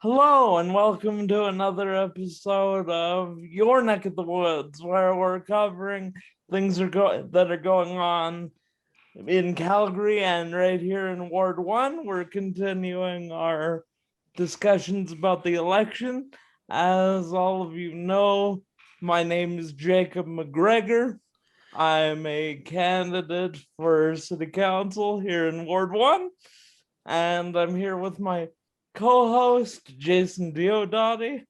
Hello and welcome to another episode of Your Neck of the Woods, where we're covering that are going on in Calgary and right here in Ward 1. We're continuing our discussions about the election. As all of you know, my name is Jacob McGregor. I'm a candidate for City Council here in Ward 1, and I'm here with my co-host Jason Diodati,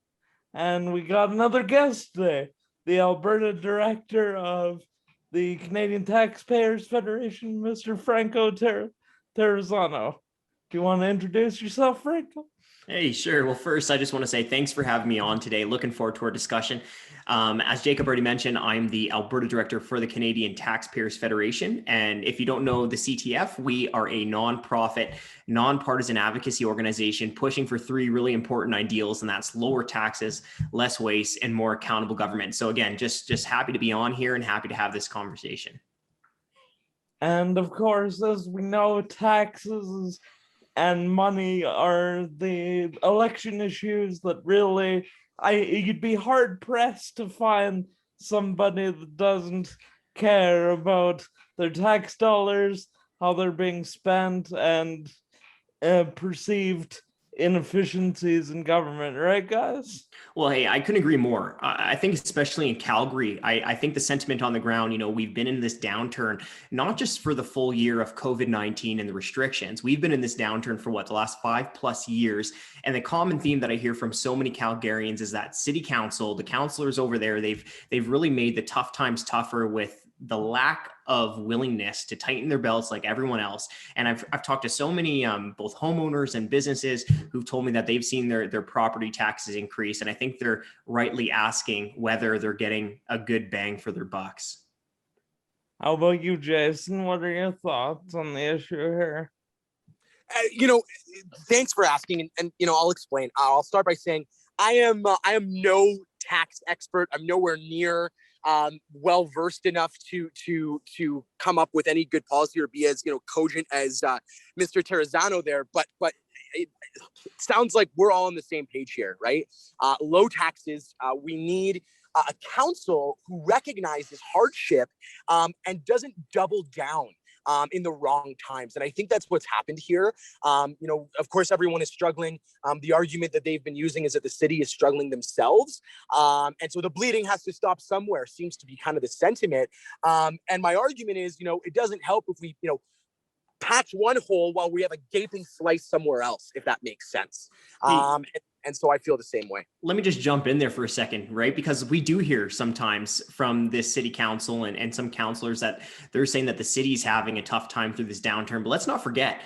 and we got another guest today, the Alberta Director of the Canadian Taxpayers Federation, Mr. Franco Terrazzano. Do you want to introduce yourself, Franco? Hey, sure. Well, first, I just want to say thanks for having me on today. Looking forward to our discussion. As Jacob already mentioned, I'm the Alberta Director for the Canadian Taxpayers Federation. And if you don't know the CTF, we are a nonprofit, nonpartisan advocacy organization pushing for three really important ideals, and that's lower taxes, less waste, and more accountable government. So again, just happy to be on here and happy to have this conversation. And of course, as we know, taxes and money are the election issues that really you'd be hard pressed to find somebody that doesn't care about their tax dollars, how they're being spent, and perceived inefficiencies in government, right, guys? Well, hey, I couldn't agree more. I think especially in Calgary, I think the sentiment on the ground, we've been in this downturn, not just for the full year of COVID-19 and the restrictions. We've been in this downturn for the last 5+ years. And the common theme that I hear from so many Calgarians is that city council, the councillors over there, they've really made the tough times tougher with the lack of willingness to tighten their belts like everyone else. And I've talked to so many both homeowners and businesses who've told me that they've seen their property taxes increase. And I think they're rightly asking whether they're getting a good bang for their bucks. How about you, Jason? What are your thoughts on the issue here? Thanks for asking. And I'll explain. I'll start by saying I am no tax expert. I'm nowhere near well versed enough to come up with any good policy or be as cogent as Mr. Terrazzano there. But it sounds like we're all on the same page here, right? Low taxes. We need a council who recognizes hardship and doesn't double down in the wrong times. And I think that's what's happened here. Of course, everyone is struggling. The argument that they've been using is that the city is struggling themselves. And so the bleeding has to stop somewhere seems to be kind of the sentiment. And my argument is, it doesn't help if we, patch one hole while we have a gaping slice somewhere else, if that makes sense. And so I feel the same way. Let me just jump in there for a second, right? Because we do hear sometimes from this city council and some councillors that they're saying that the city's having a tough time through this downturn. But let's not forget,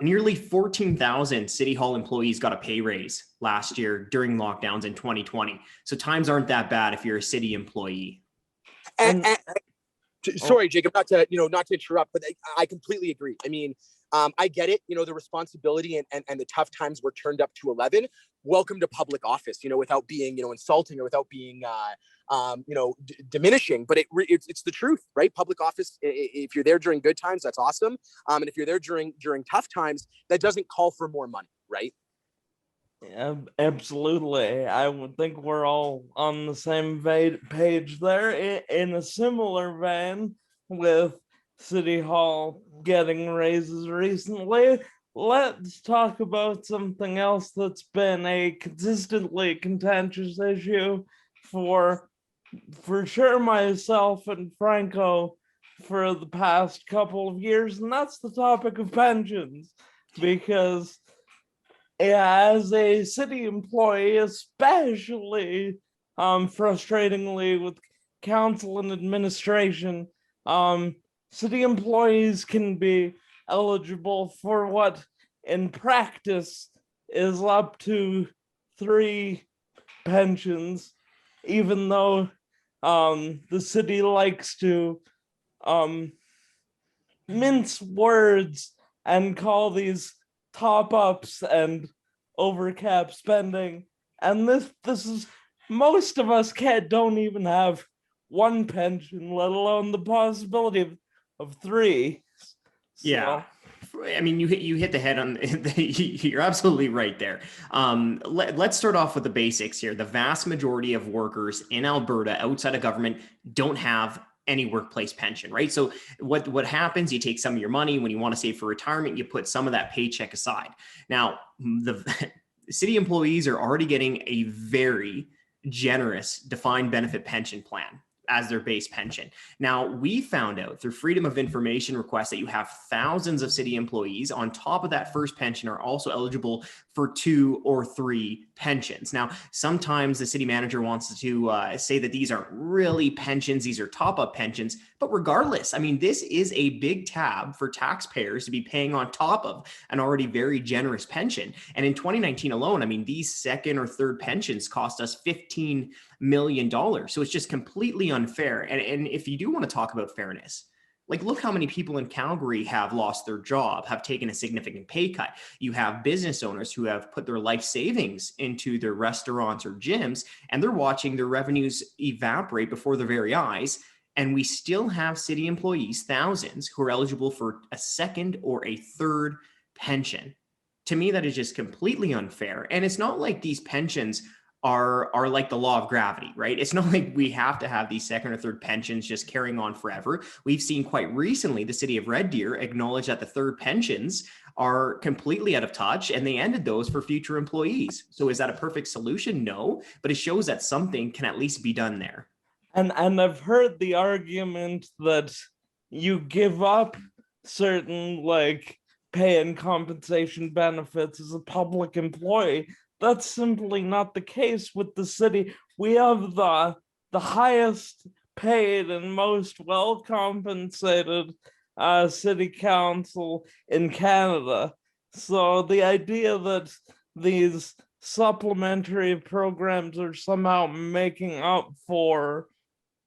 nearly 14,000 City Hall employees got a pay raise last year during lockdowns in 2020. So times aren't that bad if you're a city employee. Sorry, Jacob, not to interrupt, but I completely agree. I mean, I get it. The responsibility and the tough times were turned up to 11. Welcome to public office, without being, insulting or without being, diminishing. But it's the truth, right? Public office, if you're there during good times, that's awesome. And if you're there during tough times, that doesn't call for more money, right? Yeah, absolutely. I would think we're all on the same page there. In a similar vein, with City Hall getting raises recently, let's talk about something else that's been a consistently contentious issue for sure myself and Franco for the past couple of years, and that's the topic of pensions. Because as a city employee, especially frustratingly with council and administration, city employees can be eligible for what in practice is up to 3 pensions, even though the city likes to mince words and call these top-ups and overcap spending. And this is, most of us don't even have 1 pension, let alone the possibility of 3. Yeah. I mean, you hit the head on. You're absolutely right there. Let's start off with the basics here. The vast majority of workers in Alberta outside of government don't have any workplace pension, right? So what happens? You take some of your money when you want to save for retirement. You put some of that paycheck aside. Now, the city employees are already getting a very generous defined benefit pension plan as their base pension. Now, we found out through Freedom of Information requests that you have thousands of city employees on top of that first pension are also eligible for 2 or 3 pensions. Now, sometimes the city manager wants to say that these aren't really pensions, these are top-up pensions, but regardless, I mean, this is a big tab for taxpayers to be paying on top of an already very generous pension. And in 2019 alone, I mean, these second or third pensions cost us $15 million. So it's just completely unfair. And if you do want to talk about fairness, like, look how many people in Calgary have lost their job, have taken a significant pay cut. You have business owners who have put their life savings into their restaurants or gyms, and they're watching their revenues evaporate before their very eyes. And we still have city employees, thousands, who are eligible for a second or a third pension. To me, that is just completely unfair. And it's not like these pensions are like the law of gravity, right? It's not like we have to have these second or third pensions just carrying on forever. We've seen quite recently the city of Red Deer acknowledge that the third pensions are completely out of touch and they ended those for future employees. So is that a perfect solution? No, but it shows that something can at least be done there. And I've heard the argument that you give up certain like pay and compensation benefits as a public employee. That's simply not the case with the city. We have the highest paid and most well compensated city council in Canada. So the idea that these supplementary programs are somehow making up for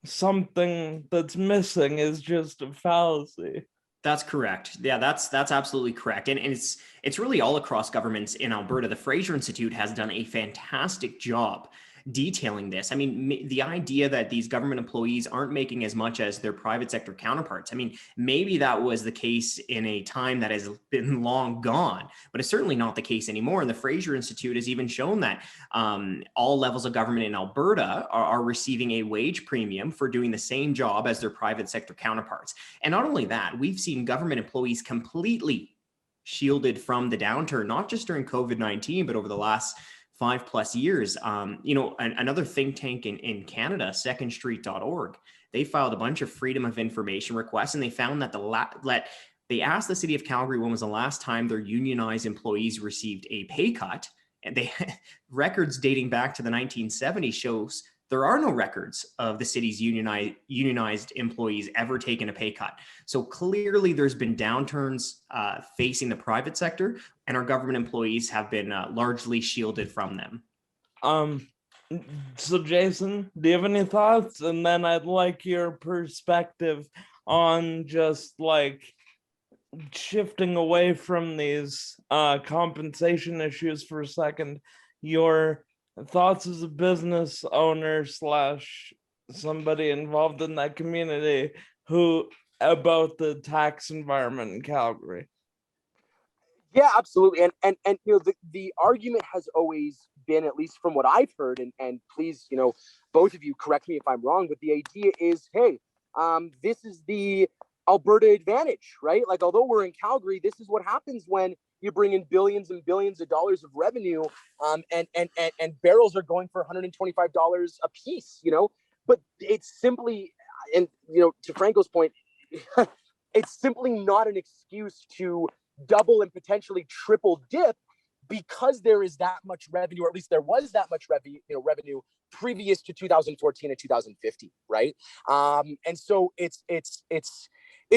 something that's missing is just a fallacy. That's correct. Yeah, that's absolutely correct. And it's really all across governments in Alberta. The Fraser Institute has done a fantastic job detailing this. I mean, the idea that these government employees aren't making as much as their private sector counterparts. I mean, maybe that was the case in a time that has been long gone, but it's certainly not the case anymore. And the Fraser Institute has even shown that all levels of government in Alberta are receiving a wage premium for doing the same job as their private sector counterparts. And not only that, we've seen government employees completely shielded from the downturn, not just during COVID-19, but over the last 5+ years. Another think tank in Canada, secondstreet.org, they filed a bunch of Freedom of Information requests, and they found that they asked the city of Calgary when was the last time their unionized employees received a pay cut, and they records dating back to the 1970s shows there are no records of the city's unionized employees ever taking a pay cut. So clearly there's been downturns facing the private sector, and our government employees have been largely shielded from them. So Jason, do you have any thoughts? And then I'd like your perspective on just like shifting away from these compensation issues for a second. Your thoughts as a business owner / somebody involved in that community who about the tax environment in Calgary. Yeah, absolutely. And the argument has always been, at least from what I've heard, and please, both of you correct me if I'm wrong, but the idea is, hey, this is the Alberta advantage, right? Like, although we're in Calgary, this is what happens when you bring in billions and billions of dollars of revenue, and barrels are going for $125 a piece, but it's simply, and to Franco's point, it's simply not an excuse to double and potentially triple dip, because there is that much revenue, or at least there was that much revenue previous to 2014 and 2015, right? And so it's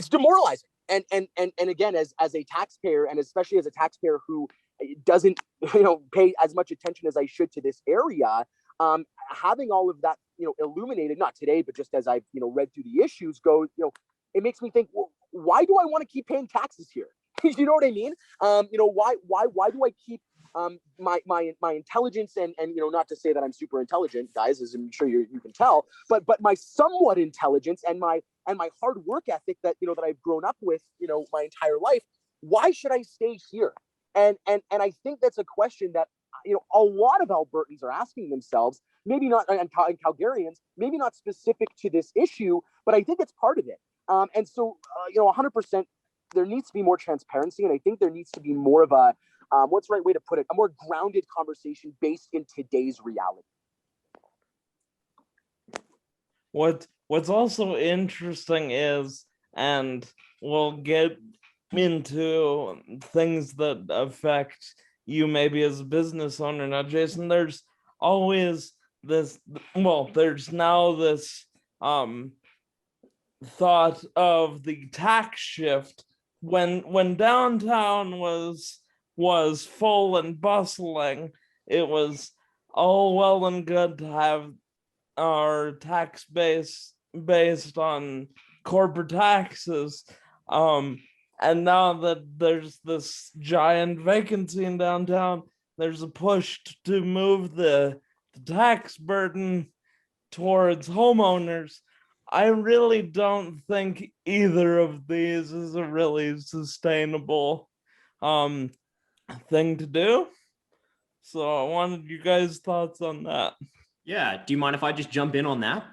demoralizing. And again, as a taxpayer, and especially as a taxpayer who doesn't pay as much attention as I should to this area, having all of that illuminated, not today, but just as I've read through the issues, it makes me think, well, why do I want to keep paying taxes here? You know what I mean? Why do I keep my intelligence and not to say that I'm super intelligent, guys, as I'm sure you can tell, but my somewhat intelligence and my hard work ethic that that I've grown up with my entire life. why should I stay here? And I think that's a question that, a lot of Albertans are asking themselves, maybe not, and Calgarians, maybe not specific to this issue, but I think it's part of it. And so, 100%, there needs to be more transparency. And I think there needs to be more of a, what's the right way to put it, a more grounded conversation based in today's reality. What's also interesting is, and we'll get into things that affect you maybe as a business owner now, Jason, there's always this, there's now this thought of the tax shift when downtown was full and bustling. It was all well and good to have our tax base based on corporate taxes, and now that there's this giant vacancy in downtown, there's a push to move the tax burden towards homeowners. I really don't think either of these is a really sustainable thing to do. So I wanted you guys' thoughts on that. Yeah. Do you mind if I just jump in on that?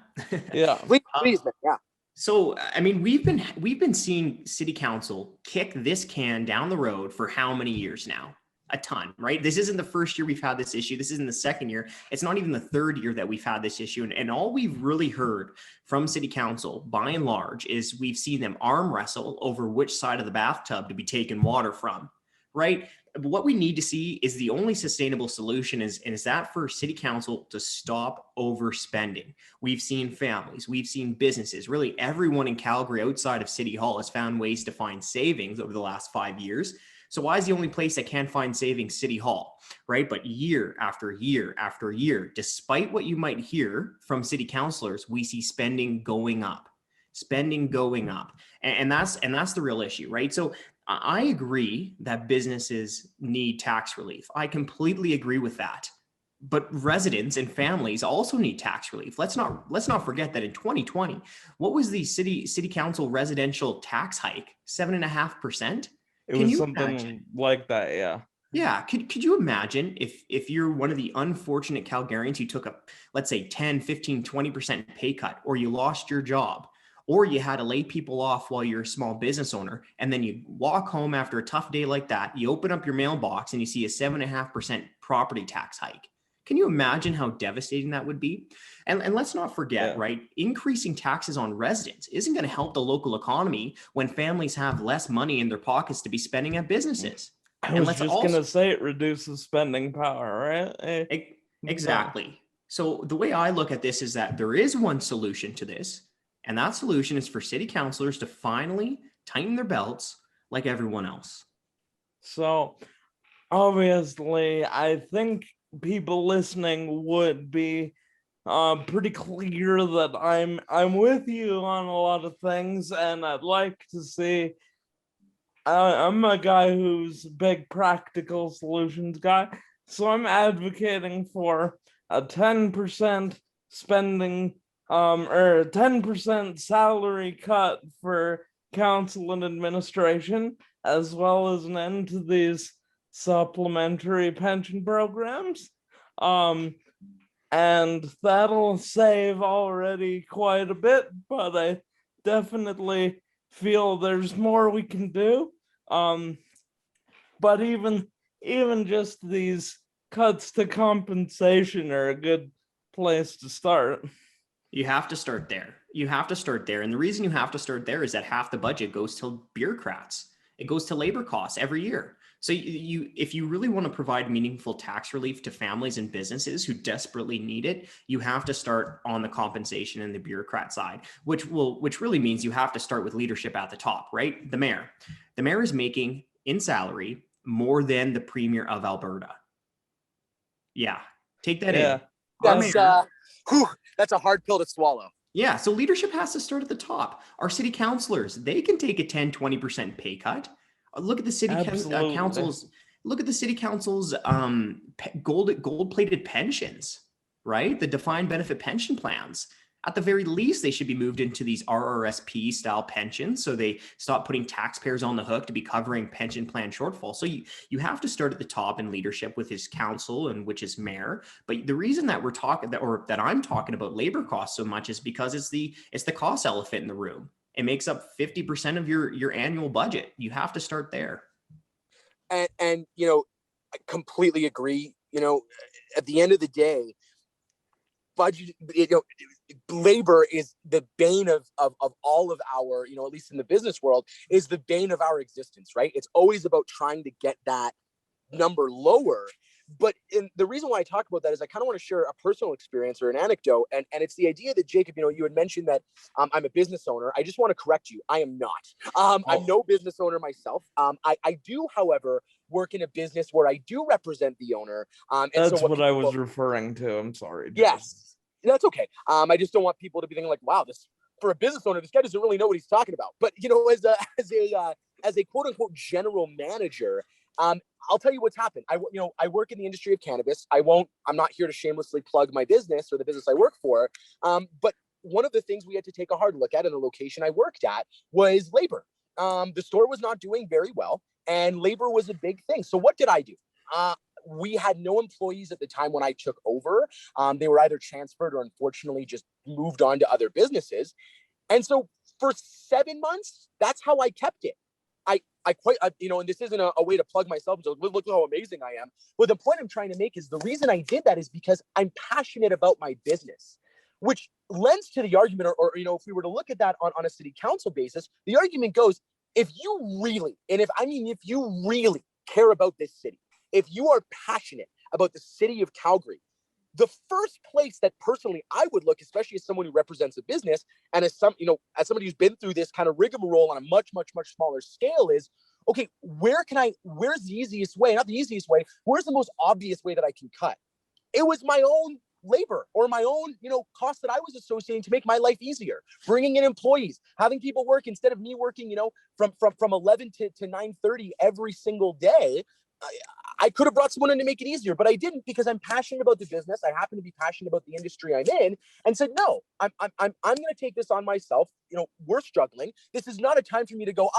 Yeah. Please, yeah. So, I mean, we've been seeing city council kick this can down the road for how many years now? A ton, right? This isn't the first year we've had this issue. This isn't the second year. It's not even the third year that we've had this issue. And all we've really heard from city council, by and large, is we've seen them arm wrestle over which side of the bathtub to be taken water from, right? What we need to see is the only sustainable solution is that for city council to stop overspending. We've seen families, we've seen businesses, really everyone in Calgary outside of City Hall has found ways to find savings over the last 5 years. So why is the only place that can find savings City Hall, right? But year after year after year, despite what you might hear from city councilors, we see spending going up. And that's the real issue, right? So I agree that businesses need tax relief. I completely agree with that. But residents and families also need tax relief. Let's not forget that in 2020, what was the city council residential tax hike? 7.5%. It was something like that, yeah. Yeah. Could you imagine if you're one of the unfortunate Calgarians who took a, let's say 10, 15, 20% pay cut, or you lost your job, or you had to lay people off while you're a small business owner, and then you walk home after a tough day like that, you open up your mailbox and you see a 7.5% property tax hike. Can you imagine how devastating that would be? And let's not forget, right? Increasing taxes on residents isn't going to help the local economy when families have less money in their pockets to be spending at businesses. I was just going to say it reduces spending power, right? Exactly. So the way I look at this is that there is one solution to this, and that solution is for city councilors to finally tighten their belts like everyone else. So obviously, I think people listening would be pretty clear that I'm with you on a lot of things, and I'd like to see. I'm a guy who's a big practical solutions guy, so I'm advocating for a 10% spending or 10% salary cut for council and administration, as well as an end to these supplementary pension programs. And that'll save already quite a bit, but I definitely feel there's more we can do. But even just these cuts to compensation are a good place to start. You have to start there. And the reason you have to start there is that half the budget goes to bureaucrats. It goes to labor costs every year. So if you really want to provide meaningful tax relief to families and businesses who desperately need it, you have to start on the compensation and the bureaucrat side, which really means you have to start with leadership at the top, right? The mayor is making in salary more than the premier of Alberta. Yeah. Take that in. That's a hard pill to swallow. Yeah. So leadership has to start at the top. Our city councilors, they can take a 10, 20% pay cut. Look at the city councils. Look at the city council's gold-plated pensions, right? The defined benefit pension plans. At the very least, they should be moved into these RRSP style pensions. So they stop putting taxpayers on the hook to be covering pension plan shortfall. So you have to start at the top in leadership with his council, and which is mayor. But the reason that we're talking that I'm talking about labor costs so much is because it's the cost elephant in the room. It makes up 50% of your annual budget. You have to start there. And I completely agree. At the end of the day, budget, labor is the bane of all of our, at least in the business world, is the bane of our existence, right? It's always about trying to get that number lower. But the reason why I talk about that is I kind of want to share a personal experience or an anecdote. And it's the idea that, Jacob, you had mentioned that I'm a business owner. I just want to correct you. I am not. I'm no business owner myself. I do, however, work in a business where I do represent the owner. That's what I was referring to. I'm sorry. Yes, that's okay. I just don't want people to be thinking like, wow, for a business owner, this guy doesn't really know what he's talking about. But, as a quote unquote general manager, I'll tell you what's happened. I work in the industry of cannabis. I'm not here to shamelessly plug my business or the business I work for. But one of the things we had to take a hard look at in the location I worked at was labor. The store was not doing very well, and labor was a big thing. So what did I do? We had no employees at the time when I took over. They were either transferred or unfortunately just moved on to other businesses. And so for 7 months, that's how I kept it. And this isn't a way to plug myself. So look how amazing I am. But the point I'm trying to make is the reason I did that is because I'm passionate about my business, which lends to the argument, or if we were to look at that on a city council basis, the argument goes, if you really care about this city, if you are passionate about the city of Calgary, the first place that personally I would look, especially as someone who represents a business and as somebody who's been through this kind of rigmarole on a much, much, much smaller scale, is, okay, where's the easiest way? Not the easiest way. Where's the most obvious way that I can cut? It was my own labor or my own, cost that I was associating to make my life easier. Bringing in employees, having people work instead of me working, from 11 to 9:30 every single day. I could have brought someone in to make it easier, but I didn't, because I'm passionate about the business. I happen to be passionate about the industry I'm in, and said, no, I'm going to take this on myself. We're struggling. This is not a time for me to go,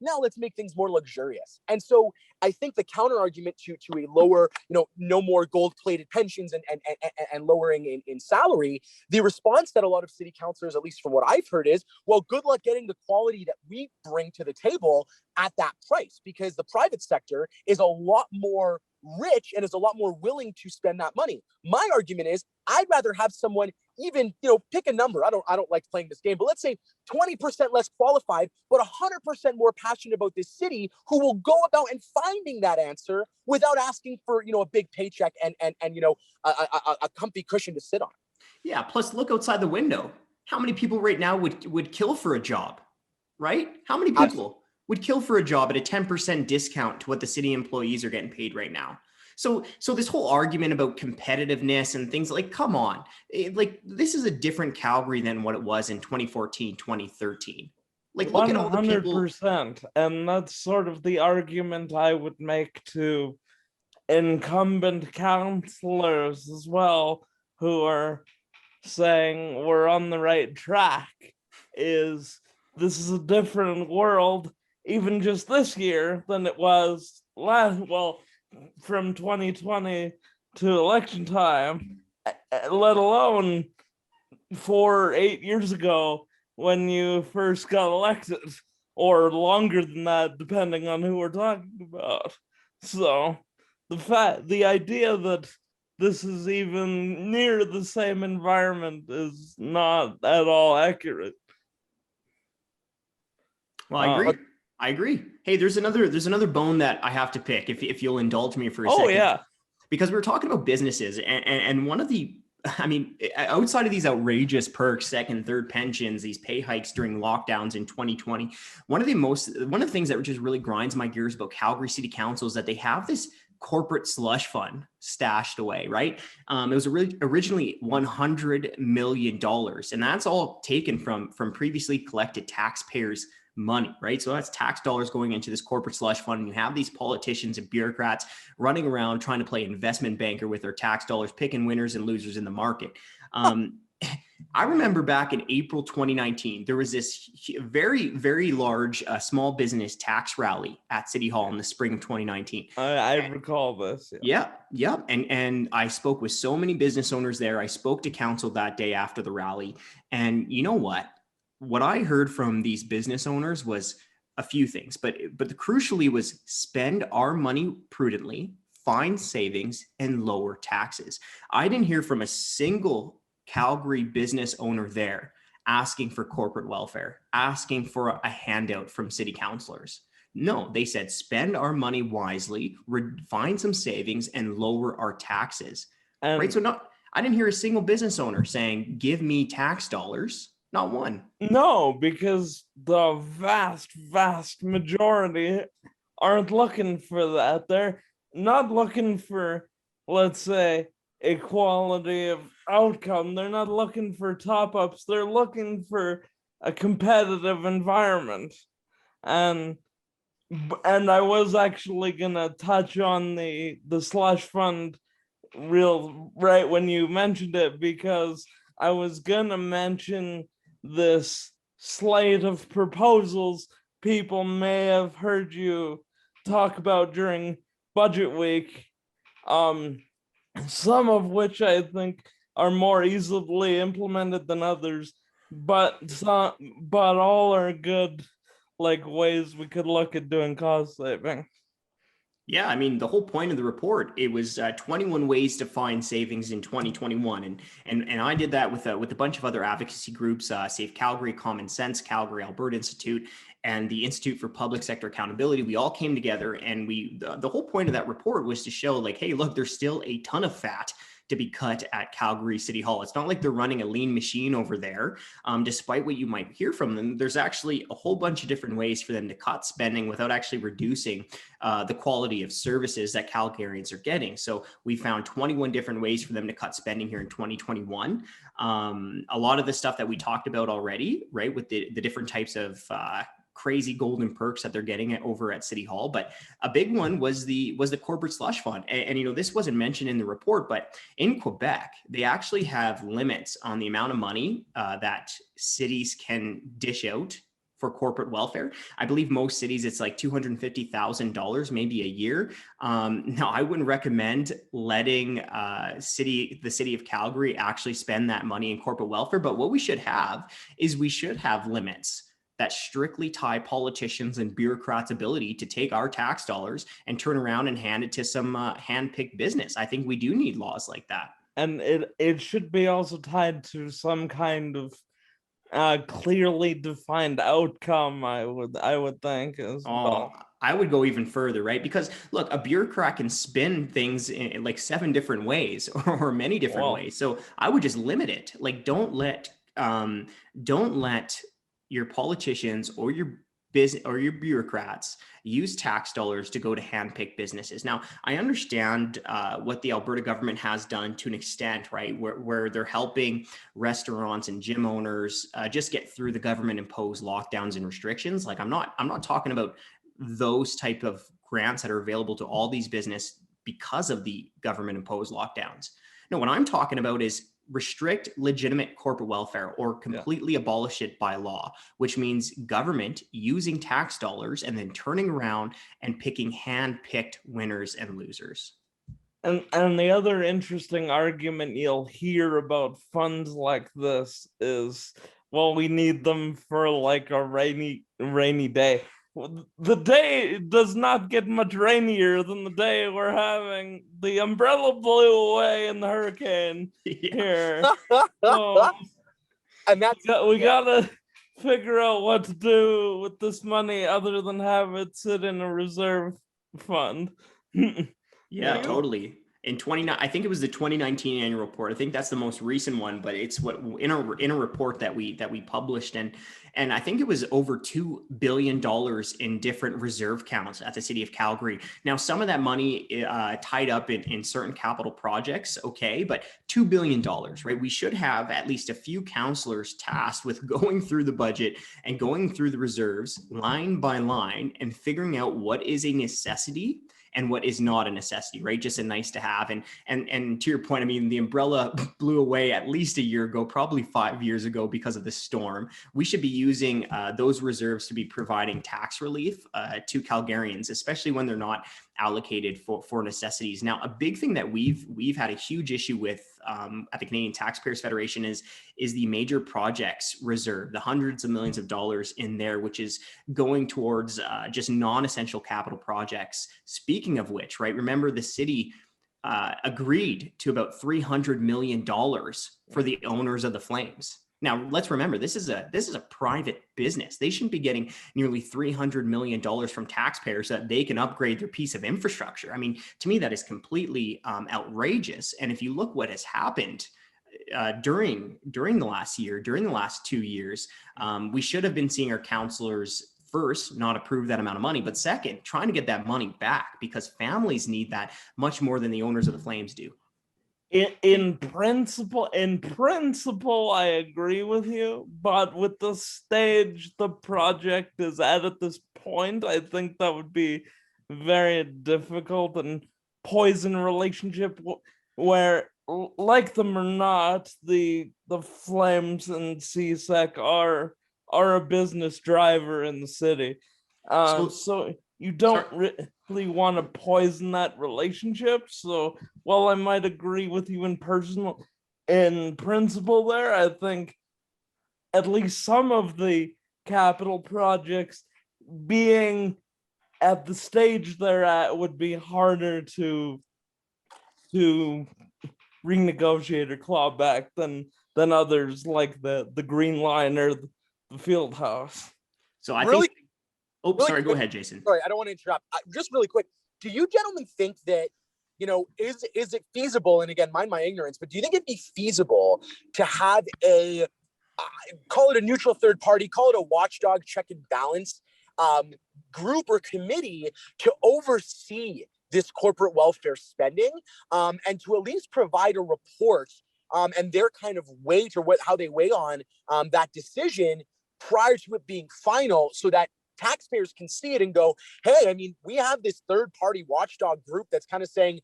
now let's make things more luxurious. And so I think the counter argument to a lower, no more gold-plated pensions and lowering in salary, the response that a lot of city councilors, at least from what I've heard, is, well, good luck getting the quality that we bring to the table at that price, because the private sector is a lot more rich and is a lot more willing to spend that money. My argument is, I'd rather have someone, even, pick a number. I don't like playing this game, but let's say 20% less qualified, but 100% more passionate about this city, who will go about and finding that answer without asking for, a big paycheck and a comfy cushion to sit on. Yeah. Plus, look outside the window. How many people right now would kill for a job, right? How many people would kill for a job at a 10% discount to what the city employees are getting paid right now? So this whole argument about competitiveness and things, like, come on, this is a different Calgary than what it was in 2014, 2013. Like, look at all the people. 100%. And that's sort of the argument I would make to incumbent councillors as well, who are saying we're on the right track, is this is a different world, even just this year, than it was from 2020 to election time, let alone 8 years ago when you first got elected, or longer than that, depending on who we're talking about. So the idea that this is even near the same environment is not at all accurate. Well, I agree. Hey, there's another bone that I have to pick, if you'll indulge me for a second. Oh, yeah. Because we were talking about businesses, and one of the, outside of these outrageous perks, second, third pensions, these pay hikes during lockdowns in 2020, one of the things that just really grinds my gears about Calgary City Council is that they have this corporate slush fund stashed away, right? It was originally $100 million, and that's all taken from previously collected taxpayers' money, right? So that's tax dollars going into this corporate slush fund, and you have these politicians and bureaucrats running around trying to play investment banker with their tax dollars, picking winners and losers in the market. I remember back in April 2019, there was this very, very large small business tax rally at City Hall in the spring of 2019. I recall this. Yeah. And I spoke with so many business owners there. I spoke to council that day after the rally. And you know what? What I heard from these business owners was a few things, but the crucially was spend our money prudently, find savings, and lower taxes. I didn't hear from a single Calgary business owner there asking for corporate welfare, asking for a handout from city councilors. No, they said spend our money wisely, find some savings, and lower our taxes. Right? So I didn't hear a single business owner saying, give me tax dollars. Not one. No, because the vast majority aren't looking for that. They're not looking for, let's say, equality of outcome. They're not looking for top-ups. They're looking for a competitive environment. And I was actually gonna touch on the slush fund right when you mentioned it, because I was gonna mention this slate of proposals people may have heard you talk about during budget week, some of which I think are more easily implemented than others, but all are good, like, ways we could look at doing cost saving. Yeah, I mean, the whole point of the report, it was 21 ways to find savings in 2021. And I did that with a bunch of other advocacy groups, Safe Calgary, Common Sense Calgary, Alberta Institute, and the Institute for Public Sector Accountability. We all came together, and the whole point of that report was to show, like, hey, look, there's still a ton of fat to be cut at Calgary City Hall. It's not like they're running a lean machine over there. Despite what you might hear from them, there's actually a whole bunch of different ways for them to cut spending without actually reducing the quality of services that Calgarians are getting. So we found 21 different ways for them to cut spending here in 2021. A lot of the stuff that we talked about already, right, with the different types of crazy golden perks that they're getting over at City Hall. But a big one was the corporate slush fund. And, you know, this wasn't mentioned in the report, but in Quebec, they actually have limits on the amount of money that cities can dish out for corporate welfare. I believe most cities, it's like $250,000, maybe a year. Now, I wouldn't recommend letting the city of Calgary actually spend that money in corporate welfare. But what we should have is we should have limits that strictly tie politicians and bureaucrats' ability to take our tax dollars and turn around and hand it to some hand-picked business. I think we do need laws like that. And it should be also tied to some kind of clearly defined outcome, I would think as well. I would go even further, right? Because look, a bureaucrat can spin things in like 7 different ways or many different ways. So I would just limit it. Like, don't let your politicians or your business or your bureaucrats use tax dollars to go to hand-picked businesses. Now, I understand what the Alberta government has done to an extent, right? Where they're helping restaurants and gym owners just get through the government-imposed lockdowns and restrictions. Like, I'm not talking about those type of grants that are available to all these business because of the government-imposed lockdowns. No, what I'm talking about is restrict legitimate corporate welfare or completely abolish it by law, which means government using tax dollars and then turning around and picking hand-picked winners and losers. And the other interesting argument you'll hear about funds like this is, well, we need them for like a rainy day. The day does not get much rainier than the day we're having the umbrella blew away in the hurricane here. So, and we gotta figure out what to do with this money other than have it sit in a reserve fund. Yeah, totally. I think it was the 2019 annual report. I think that's the most recent one, but it's what in a report that we published, and I think it was over $2 billion in different reserve counts at the city of Calgary. Now, some of that money tied up in certain capital projects, okay, but $2 billion, right? We should have at least a few councillors tasked with going through the budget and going through the reserves line by line and figuring out what is a necessity and what is not a necessity, right? Just a nice to have. And to your point, I mean, the umbrella blew away at least a year ago, probably 5 years ago because of the storm. We should be using those reserves to be providing tax relief to Calgarians, especially when they're not allocated for necessities. Now, a big thing that we've had a huge issue with at the Canadian Taxpayers Federation is the major projects reserve, the hundreds of millions of dollars in there, which is going towards just non-essential capital projects. Speaking of which, right, remember the city agreed to about $300 million for the owners of the Flames. Now, let's remember, this is a private business. They shouldn't be getting nearly $300 million from taxpayers so that they can upgrade their piece of infrastructure. I mean, to me, that is completely outrageous. And if you look what has happened during the last year, during the last 2 years, we should have been seeing our councillors first, not approve that amount of money, but second, trying to get that money back because families need that much more than the owners of the Flames do. In principle, I agree with you, but with the stage the project is at this point, I think that would be very difficult and poison relationship where, like them or not, the Flames and CSEC are a business driver in the city. So you don't really want to poison that relationship. So while I might agree with you in principle there, I think at least some of the capital projects being at the stage they're at would be harder to renegotiate or claw back than others like the Green Line or the Field House. So I really, think. Oh, really sorry. quick, go ahead, Jason. Sorry, I don't want to interrupt. Just really quick, do you gentlemen think that, is it feasible? And again, mind my ignorance, but do you think it'd be feasible to have a call it a neutral third party, call it a watchdog check and balance group or committee to oversee this corporate welfare spending and to at least provide a report and their kind of weight or how they weigh on that decision prior to it being final, so that taxpayers can see it and go, hey, I mean, we have this third party watchdog group that's kind of saying,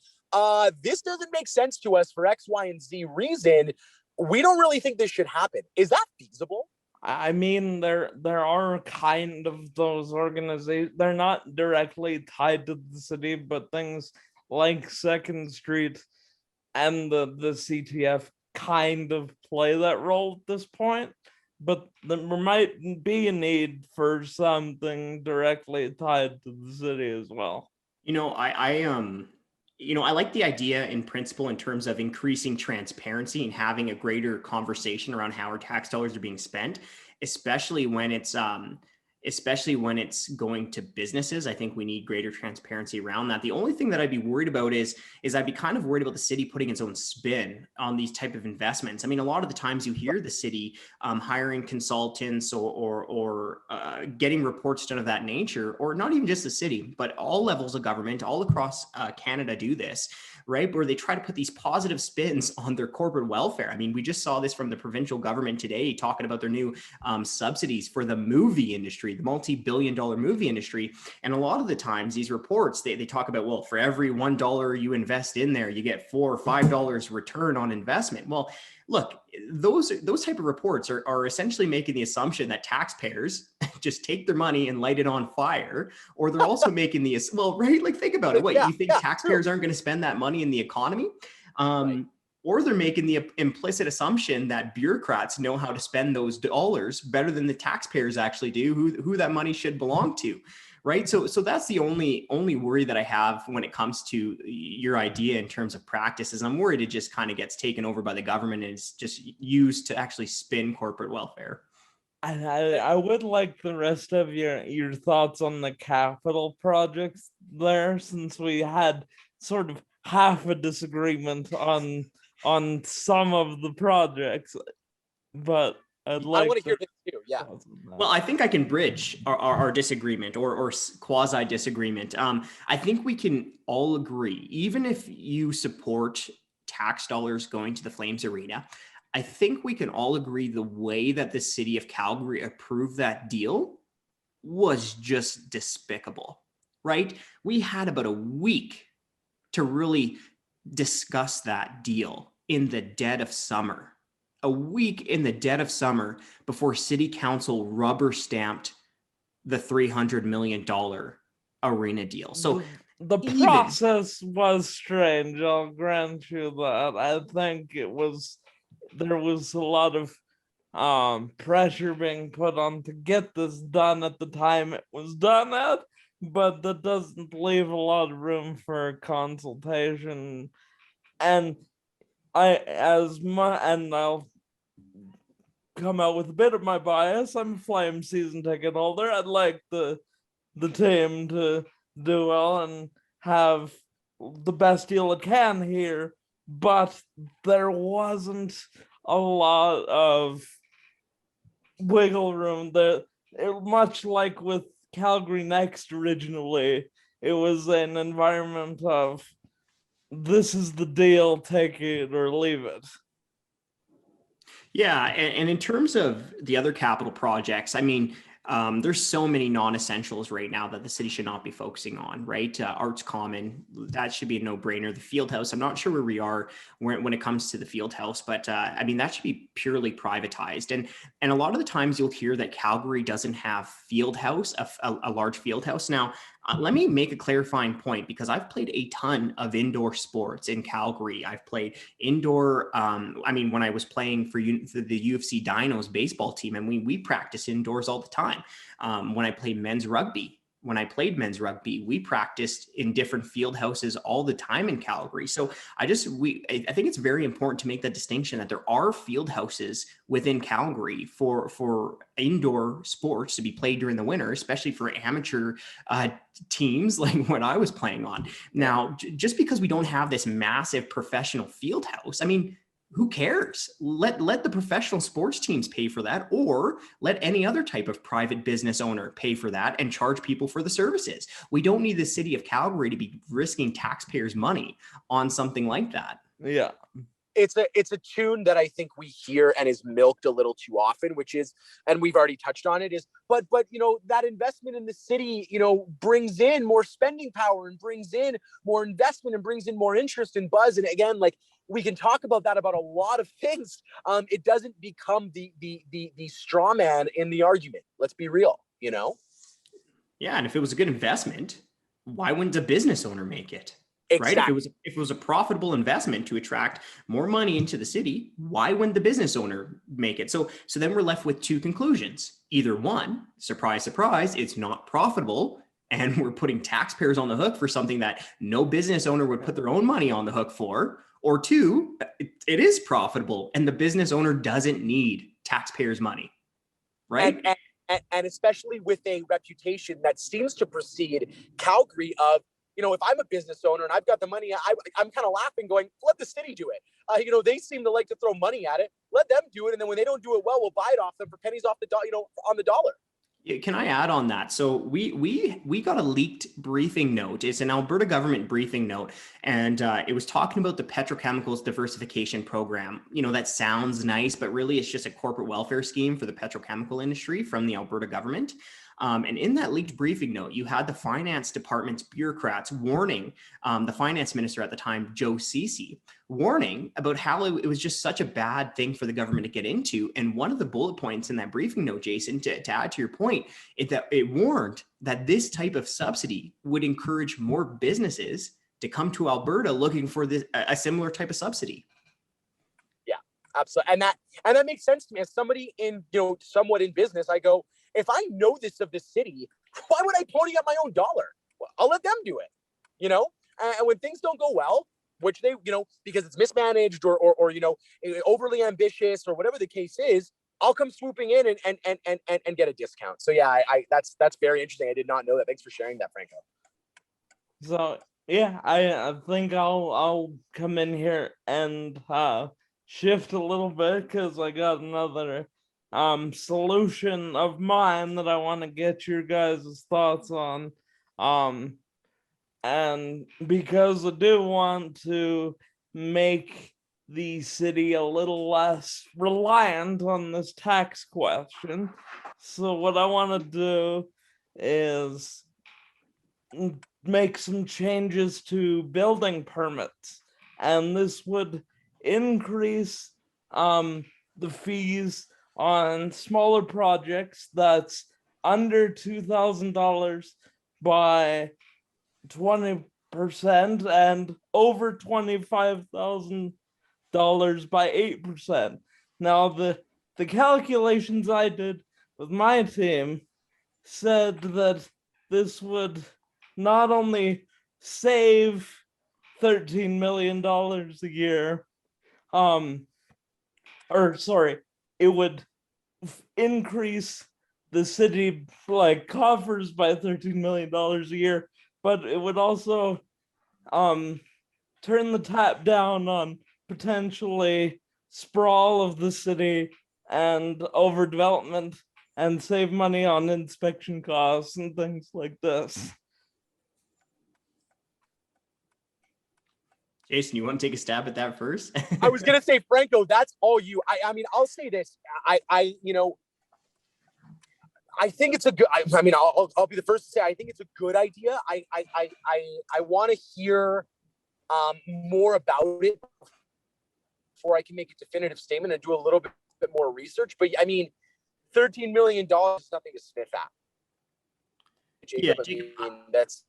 this doesn't make sense to us for X, Y, and Z reason. We don't really think this should happen. Is that feasible? I mean, there are kind of those organizations. They're not directly tied to the city, but things like Second Street and the CTF kind of play that role at this point. But there might be a need for something directly tied to the city as well. I like the idea in principle in terms of increasing transparency and having a greater conversation around how our tax dollars are being spent, especially when it's going to businesses. I think we need greater transparency around that. The only thing that I'd be worried about is I'd be kind of worried about the city putting its own spin on these type of investments. I mean, a lot of the times you hear the city hiring consultants or getting reports done of that nature, or not even just the city, but all levels of government all across Canada do this, right? Where they try to put these positive spins on their corporate welfare. I mean, we just saw this from the provincial government today, talking about their new subsidies for the movie industry, the multi-billion-dollar movie industry. And a lot of the times these reports, they talk about, well, for every $1 you invest in there, you get $4 or $5 return on investment. Well, look, those type of reports are essentially making the assumption that taxpayers just take their money and light it on fire, or they're also making the, well, right? Like, think about it. What, you think taxpayers aren't going to spend that money in the economy? Right. Or they're making the implicit assumption that bureaucrats know how to spend those dollars better than the taxpayers actually do, who that money should belong to, right? So that's the only worry that I have when it comes to your idea in terms of practices. I'm worried it just kind of gets taken over by the government and it's just used to actually spin corporate welfare. I would like the rest of your thoughts on the capital projects there, since we had sort of half a disagreement on some of the projects, but I'd like. I want to hear this too. Yeah. Well, I think I can bridge our disagreement or quasi disagreement. I think we can all agree, even if you support tax dollars going to the Flames arena, I think we can all agree the way that the city of Calgary approved that deal was just despicable. right? We had about a week to really discuss that deal in the dead of summer. A week in the dead of summer before City Council rubber stamped the $300 million arena deal. So the even process was strange, I'll grant you that. I think there was a lot of pressure being put on to get this done at the time it was done at, but that doesn't leave a lot of room for consultation. And I'll come out with a bit of my bias. I'm a Flame season ticket holder. I'd like the team to do well and have the best deal it can here, but there wasn't a lot of wiggle room there. Much like with Calgary Next originally, it was an environment of this is the deal, take it or leave it. Yeah, and in terms of the other capital projects, I mean, there's so many non-essentials right now that the city should not be focusing on, right? Arts Common, that should be a no-brainer. The field house, I'm not sure where we are when it comes to the field house, but I mean, that should be purely privatized. And a lot of the times you'll hear that Calgary doesn't have field house, a large field house. Now, let me make a clarifying point, because I've played a ton of indoor sports in Calgary. I've played indoor. I mean, when I was playing for the UFC Dinos baseball team, and we practice indoors all the time. When I played men's rugby, we practiced in different field houses all the time in Calgary. So I think it's very important to make that distinction that there are field houses within Calgary for indoor sports to be played during the winter, especially for amateur teams like what I was playing on. Now, just because we don't have this massive professional field house, I mean, who cares? Let the professional sports teams pay for that, or let any other type of private business owner pay for that and charge people for the services. We don't need the city of Calgary to be risking taxpayers' money on something like that. Yeah. It's a tune that I think we hear and is milked a little too often, which is, and we've already touched on it, is but that investment in the city brings in more spending power and brings in more investment and brings in more interest and buzz. And again, like, we can talk about that about a lot of things. It doesn't become the straw man in the argument. Let's be real, Yeah, and if it was a good investment, why wouldn't a business owner make it? Exactly. Right? If it was a profitable investment to attract more money into the city, why wouldn't the business owner make it? So then we're left with two conclusions. Either one, surprise, surprise, it's not profitable, and we're putting taxpayers on the hook for something that no business owner would put their own money on the hook for. Or two, it is profitable and the business owner doesn't need taxpayers' money, right? And especially with a reputation that seems to precede Calgary of, if I'm a business owner and I've got the money, I'm kind of laughing going, let the city do it. They seem to like to throw money at it. Let them do it. And then when they don't do it well, we'll buy it off them for pennies off on the dollar. Can I add on that? So we got a leaked briefing note. It's an Alberta government briefing note, and it was talking about the petrochemicals diversification program. That sounds nice, but really it's just a corporate welfare scheme for the petrochemical industry from the Alberta government. And in that leaked briefing note, you had the finance department's bureaucrats warning the finance minister at the time, Joe Ceci, warning about how it was just such a bad thing for the government to get into. And one of the bullet points in that briefing note, Jason, to add to your point, it warned that this type of subsidy would encourage more businesses to come to Alberta looking for a similar type of subsidy. Yeah, absolutely. And that makes sense to me as somebody in, somewhat in business. I go, if I know this of the city, why would I pony up my own dollar? Well, I'll let them do it, and when things don't go well, which they, because it's mismanaged or overly ambitious or whatever the case is, I'll come swooping in and get a discount. So yeah, that's very interesting. I did not know that. Thanks for sharing that, Franco. So yeah, I think I'll come in here and shift a little bit because I got another solution of mine that I want to get your guys' thoughts on. And because I do want to make the city a little less reliant on this tax question. So what I want to do is make some changes to building permits, and this would increase the fees on smaller projects that's under $2,000 by 20% and over $25,000 by 8%. Now the calculations I did with my team said that this would not only save $13 million a year, or sorry, it would increase the city like coffers by $13 million a year, but it would also turn the tap down on potentially sprawl of the city and overdevelopment and save money on inspection costs and things like this. Jason, you want to take a stab at that first? I was gonna say, Franco, that's all you. I mean, I'll say this. I think it's a good. I mean, I'll be the first to say I think it's a good idea. I want to hear more about it before I can make a definitive statement and do a little bit more research. But I mean, $13 million is nothing to sniff at. Jacob, Yeah, I mean, that's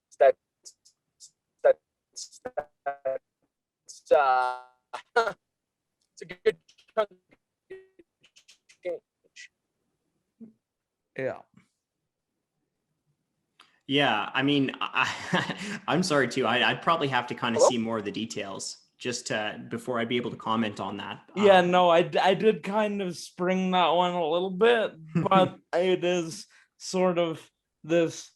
it's a good chunk of change. Yeah. Yeah, I mean, I'm sorry too. I'd probably have to kind of see more of the details just before I'd be able to comment on that. Yeah, no, I did kind of spring that one a little bit, but it is sort of this,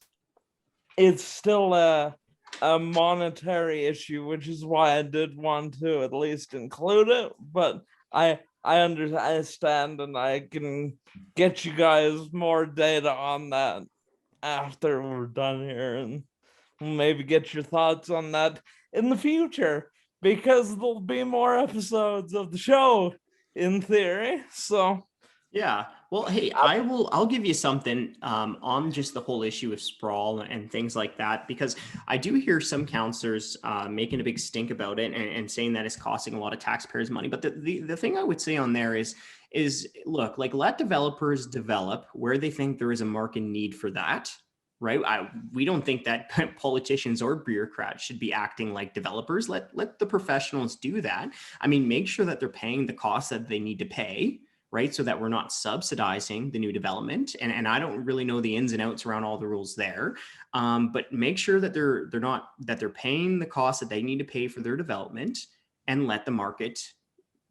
it's still a monetary issue, which is why I did want to at least include it, but I understand and I can get you guys more data on that after we're done here, and maybe get your thoughts on that in the future, because there'll be more episodes of the show in theory. So yeah, well, hey, I'll give you something on just the whole issue of sprawl and things like that, because I do hear some counselors making a big stink about it and saying that it's costing a lot of taxpayers money. But the thing I would say on there is look, like, let developers develop where they think there is a market need for that. Right. We don't think that politicians or bureaucrats should be acting like developers. Let the professionals do that. I mean, make sure that they're paying the costs that they need to pay, right? So that we're not subsidizing the new development. And I don't really know the ins and outs around all the rules there. But make sure that they're paying the costs that they need to pay for their development, and let the market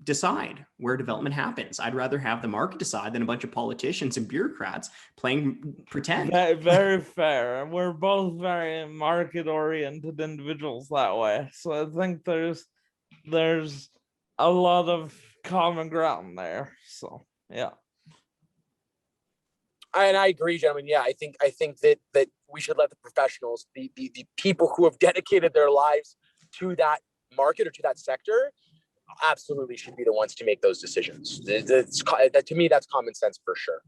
decide where development happens. I'd rather have the market decide than a bunch of politicians and bureaucrats playing pretend. very fair. We're both very market oriented individuals that way, so I think there's a lot of common ground there. So yeah, and I agree, gentlemen. Yeah, I think that we should let the professionals, the people who have dedicated their lives to that market or to that sector, absolutely should be the ones to make those decisions. That, to me, that's common sense for sure.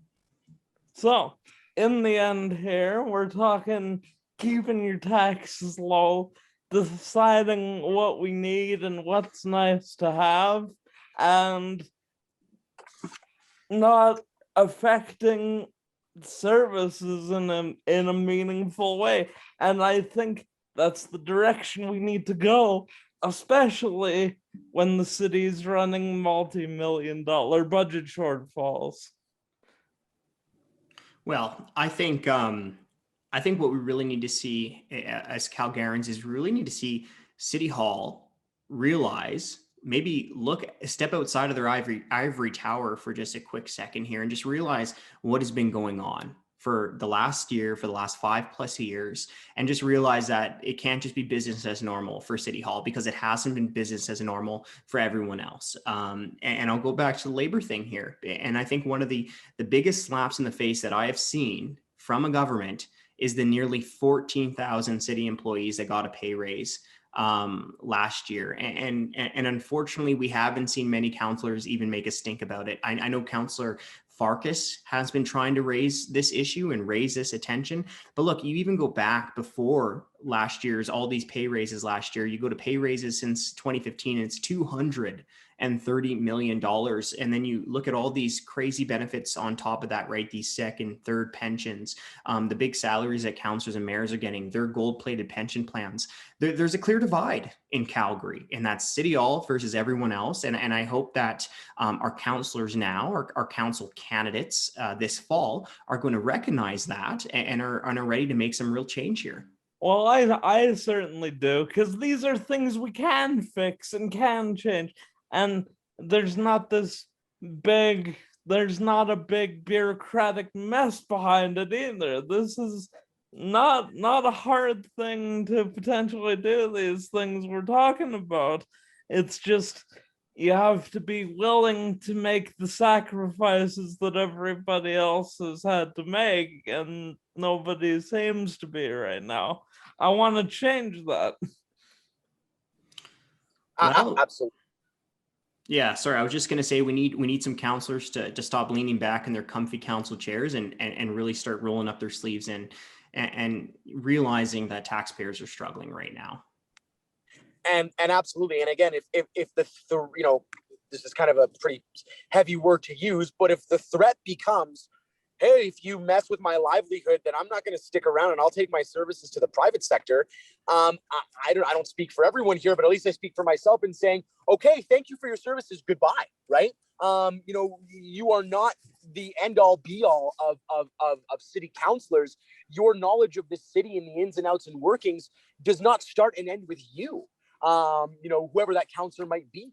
So in the end here, we're talking keeping your taxes low, deciding what we need and what's nice to have, and not affecting services in a meaningful way. And I think that's the direction we need to go, especially when the city's running multi-million-dollar budget shortfalls. Well, I think what we really need to see as Calgarians is we really need to see City Hall realize, maybe step outside of their ivory tower for just a quick second here, and just realize what has been going on for the last year, for the last 5+ years, and just realize that it can't just be business as normal for City Hall, because it hasn't been business as normal for everyone else. And I'll go back to the labor thing here. And I think one of the biggest slaps in the face that I have seen from a government is the nearly 14,000 city employees that got a pay raise last year. And unfortunately, we haven't seen many counselors even make a stink about it. I know Councillor Farkas has been trying to raise this issue and raise this attention. But look, you even go back before last year's, all these pay raises last year, you go to pay raises since 2015, and it's $230 million. And then you look at all these crazy benefits on top of that, right? These second, third pensions, the big salaries that councillors and mayors are getting, their gold-plated pension plans. There's a clear divide in Calgary, and that's City Hall versus everyone else. And I hope that our councillors now, our council candidates this fall, are going to recognize that and are ready to make some real change here. Well, I certainly do, because these are things we can fix and can change. And there's not a big bureaucratic mess behind it either. This is not a hard thing to potentially do, these things we're talking about. It's just you have to be willing to make the sacrifices that everybody else has had to make, and nobody seems to be right now. I want to change that. Well, Absolutely. Yeah, sorry, I was just going to say we need some counselors to stop leaning back in their comfy council chairs and really start rolling up their sleeves and realizing that taxpayers are struggling right now. And absolutely. And again, if the this is kind of a pretty heavy word to use, but if the threat becomes, hey, if you mess with my livelihood, then I'm not going to stick around and I'll take my services to the private sector. I don't speak for everyone here, but at least I speak for myself in saying, okay, thank you for your services. Goodbye. Right. You are not the end all be all of city councilors. Your knowledge of the city and the ins and outs and workings does not start and end with you. Whoever that councilor might be.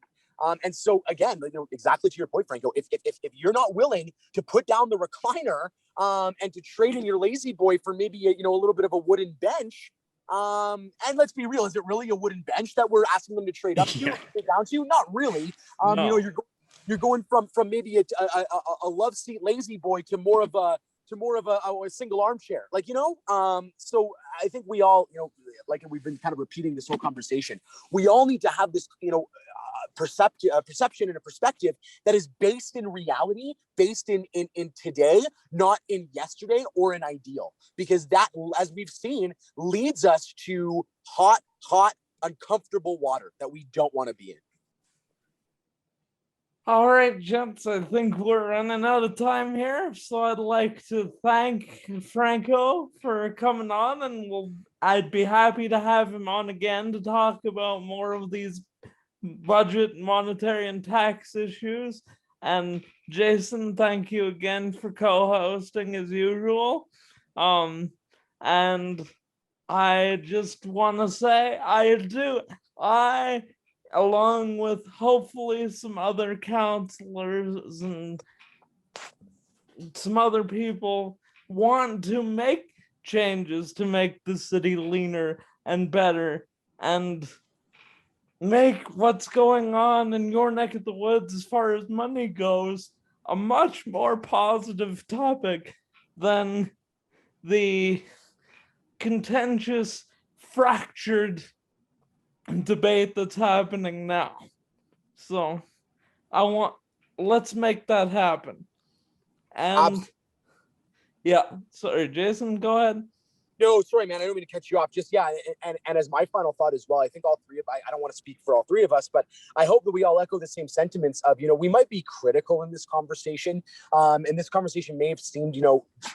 And so again, exactly to your point, Franco, if you're not willing to put down the recliner and to trade in your lazy boy for maybe a little bit of a wooden bench, and let's be real, is it really a wooden bench that we're asking them to trade up to, trade down to? Not really. No. You're going from maybe a love seat lazy boy to more of a single armchair, so I think we all, like we've been kind of repeating this whole conversation, we all need to have this, perception and a perspective that is based in reality, based in today, not in yesterday or an ideal, because that, as we've seen, leads us to hot, uncomfortable water that we don't want to be in. All right, gents, I think we're running out of time here, so I'd like to thank Franco for coming on, and I'd be happy to have him on again to talk about more of these budget, monetary, and tax issues. And Jason, thank you again for co-hosting as usual. And I just want to say I along with hopefully some other counselors and some other people, want to make changes to make the city leaner and better, and make what's going on in your neck of the woods as far as money goes a much more positive topic than the contentious, fractured debate that's happening now. So let's make that happen. And yeah, sorry, Jason, go ahead. No, sorry, man. I don't mean to cut you off. Just, yeah. And as my final thought as well, I think all three I don't want to speak for all three of us, but I hope that we all echo the same sentiments of, we might be critical in this conversation. And this conversation may have seemed,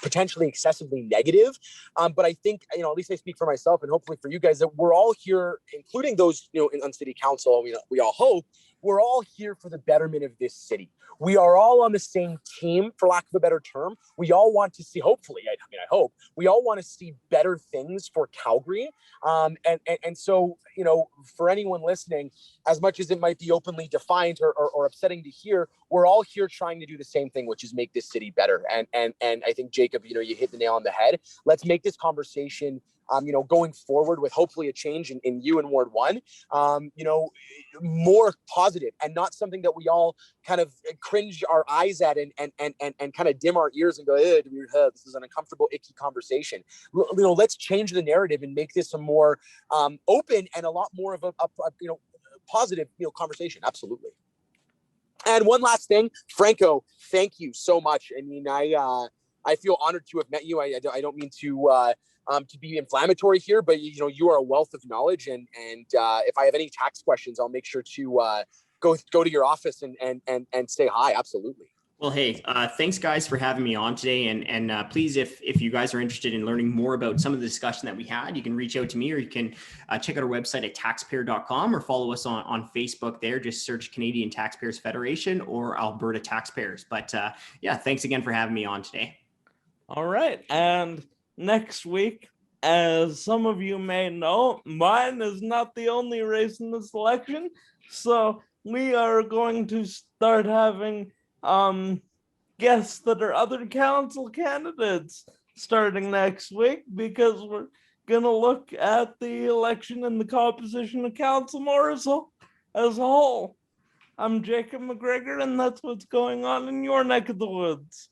potentially excessively negative. But I think, at least I speak for myself and hopefully for you guys, that we're all here, including those, on city council, we all hope, we're all here for the betterment of this city. We are all on the same team, for lack of a better term. We all want to see, hopefully, I hope, we all want to see better things for Calgary. And so, for anyone listening, as much as it might be openly defined or upsetting to hear, we're all here trying to do the same thing, which is make this city better. And I think, Jacob, you hit the nail on the head. Let's make this conversation going forward with hopefully a change in you in Ward 1, more positive and not something that we all kind of cringe our eyes at and kind of dim our ears and go, this is an uncomfortable, icky conversation. Let's change the narrative and make this a more open and a lot more of a positive, conversation. Absolutely. And one last thing, Franco, thank you so much. I mean, I feel honored to have met you. I don't mean to be inflammatory here, but you are a wealth of knowledge, and if I have any tax questions, I'll make sure to go to your office and say hi. Absolutely. Well, hey, thanks guys for having me on today. And please, if you guys are interested in learning more about some of the discussion that we had, you can reach out to me, or you can check out our website at taxpayer.com, or follow us on Facebook there. Just search Canadian Taxpayers Federation or Alberta Taxpayers. But yeah, thanks again for having me on today. All right. And next week, as some of you may know, mine is not the only race in this election. So we are going to start having guests that are other council candidates starting next week, because we're gonna look at the election and the composition of Council Morrisville as a whole. I'm Jacob McGregor, and that's what's going on in your neck of the woods.